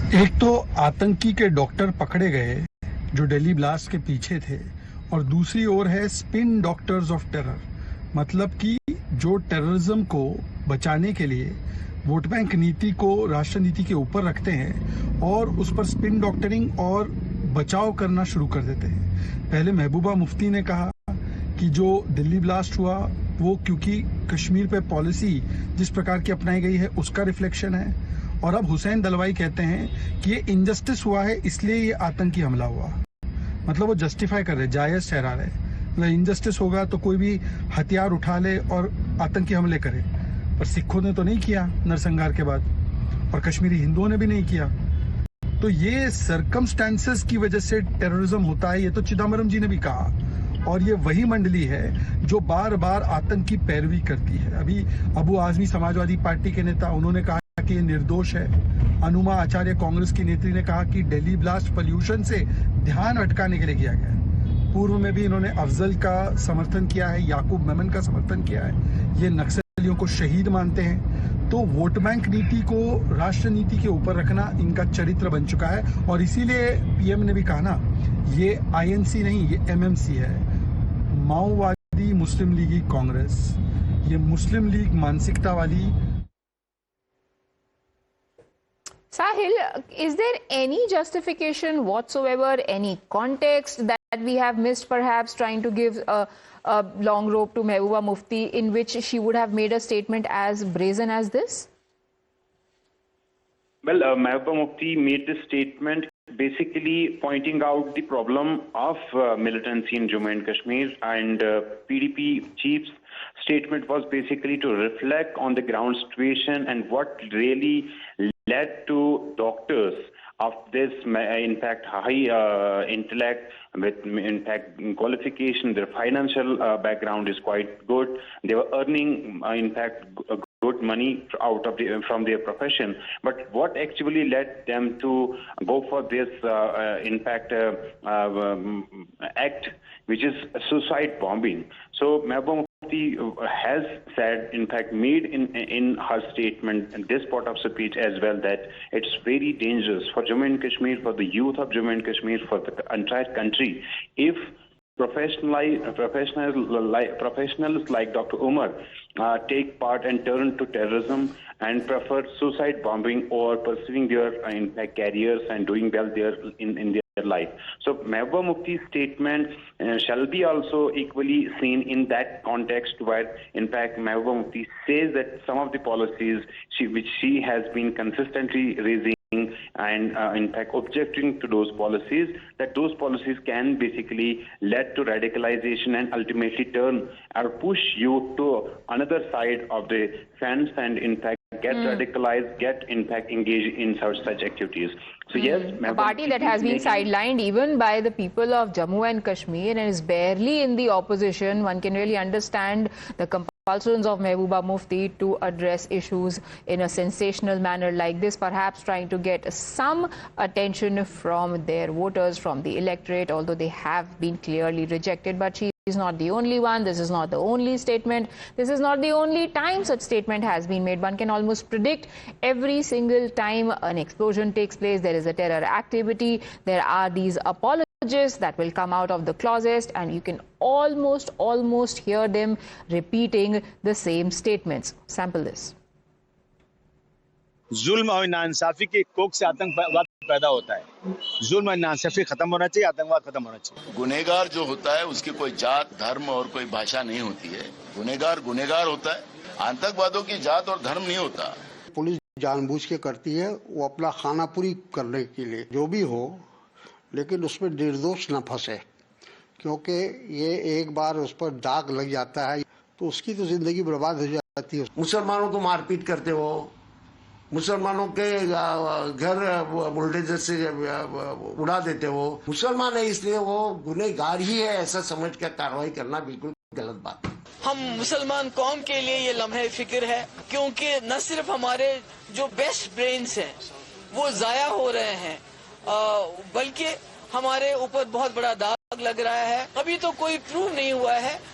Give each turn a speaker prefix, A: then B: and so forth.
A: एक तो आतंकी के डॉक्टर पकड़े गए जो दिल्ली ब्लास्ट के पीछे थे, और दूसरी ओर है स्पिन डॉक्टर्स ऑफ टेरर, मतलब कि जो टेररिज्म को बचाने के लिए वोट बैंक नीति को राष्ट्र नीति के ऊपर रखते हैं और उस पर स्पिन डॉक्टरिंग और बचाव करना शुरू कर देते हैं। पहले महबूबा मुफ्ती ने कहा कि जो दिल्ली ब्लास्ट हुआ वो क्योंकि कश्मीर पे पॉलिसी जिस प्रकार की अपनाई गई है उसका रिफ्लेक्शन है, और अब हुसैन दलवाई कहते हैं कि ये इनजस्टिस हुआ है इसलिए ये आतंकी हमला हुआ। मतलब वो जस्टिफाई कर रहे, जायज ठहरा रहे। मतलब इनजस्टिस होगा तो कोई भी हथियार उठा ले और आतंकी हमले करे, पर सिखों ने तो नहीं किया नरसंहार के बाद, और कश्मीरी हिंदुओं ने भी नहीं किया। तो ये सर्कमस्टेंसेस की वजह से टेररिज्म होता है, ये तो चिदम्बरम जी ने भी कहा। और ये वही मंडली है जो बार बार आतंक की पैरवी करती है। अभी अबू आजमी समाजवादी पार्टी के नेता, उन्होंने कहा कि ये निर्दोष है। अनुमा आचार्य कांग्रेस की नेत्री ने कहा कि दिल्ली ब्लास्ट पोल्यूशन से ध्यान अटकाने के लिए किया गया है। पूर्व में भी इन्होंने अफजल का समर्थन किया है, याकूब मेमन का समर्थन किया है। ये नक्सलियों को शहीद मानते हैं। तो वोट बैंक नीति को राष्ट्र नीति के ऊपर रखना इनका चरित्र बन चुका है, और इसीलिए पीएम ने भी कहा ना, ये आईएनसी नहीं, ये एमएमसी है, माओवादी मुस्लिम लीगी कांग्रेस। ये मुस्लिम लीग मानसिकता वाली।
B: Sahil, is there any justification whatsoever, any context that we have missed, perhaps trying to give a long rope to Mehbooba Mufti in which she would have made a statement as brazen as this?
C: Well, Mehbooba Mufti made this statement basically pointing out the problem of militancy in Jammu and Kashmir, and PDP chief's statement was basically to reflect on the ground situation and what really led to doctors of this, in fact, high intellect with, in fact, qualification. Their financial background is quite good. They were earning, in fact, good money out of from their profession. But what actually led them to go for this, in fact, act, which is suicide bombing? So Mehbooba Mufti has said, in fact, made in her statement, this part of speech as well, that it's very dangerous for Jammu and Kashmir, for the youth of Jammu and Kashmir, for the entire country, if professionals like Dr. Umar take part and turn to terrorism and prefer suicide bombing or pursuing their, in fact, careers and doing well there in their life. So Mehbooba Mufti's statement shall be also equally seen in that context, where in fact Mehbooba Mufti says that some of the policies which she has been consistently raising and in fact objecting to those policies, that those policies can basically lead to radicalization and ultimately turn or push you to another side of the fence and in fact get radicalized, get in fact engaged in such activities. So yes,
B: a party that has been sidelined even by the people of Jammu and Kashmir and is barely in the opposition. One can really understand the compulsions of Mehbooba Mufti to address issues in a sensational manner like this, perhaps trying to get some attention from their voters, from the electorate, although they have been clearly rejected. But she is not the only one. This is not the only statement. This is not the only time such statement has been made. One can almost predict every single time an explosion takes place, there is a terror activity, there are these apologies that will come out of the closet, and you can almost hear them repeating the same statements. Sample this.
D: जुल्म और नाइंसाफी की कोख से आतंकवाद पैदा होता है। जुल्म और नाइंसाफी खत्म होना चाहिए, आतंकवाद खत्म होना चाहिए।
E: गुनहगार जो होता है उसकी कोई जात, धर्म और कोई भाषा नहीं होती है। गुनहगार होता है। आतंकवादों की जात और धर्म नहीं होता।
F: पुलिस जानबूझ के करती है, वो अपना खाना पूरी करने के लिए, जो भी हो, लेकिन उसमें निर्दोष न फंसे, क्योंकि ये एक बार उस पर दाग लग जाता है तो उसकी तो जिंदगी बर्बाद हो जाती है।
G: मुसलमानों को मारपीट करते हो, मुसलमानों के घर बुलडोजर से उड़ा देते हो। मुसलमान है इसलिए वो गुनहगार ही है ऐसा समझ कर कार्रवाई करना बिल्कुल गलत बात है।
H: हम मुसलमान कौम के लिए ये लम्हे फिक्र है, क्योंकि न सिर्फ हमारे जो बेस्ट ब्रेन्स हैं वो जाया हो रहे हैं, बल्कि हमारे ऊपर बहुत बड़ा दाग लग रहा है। अभी तो कोई प्रूव नहीं हुआ है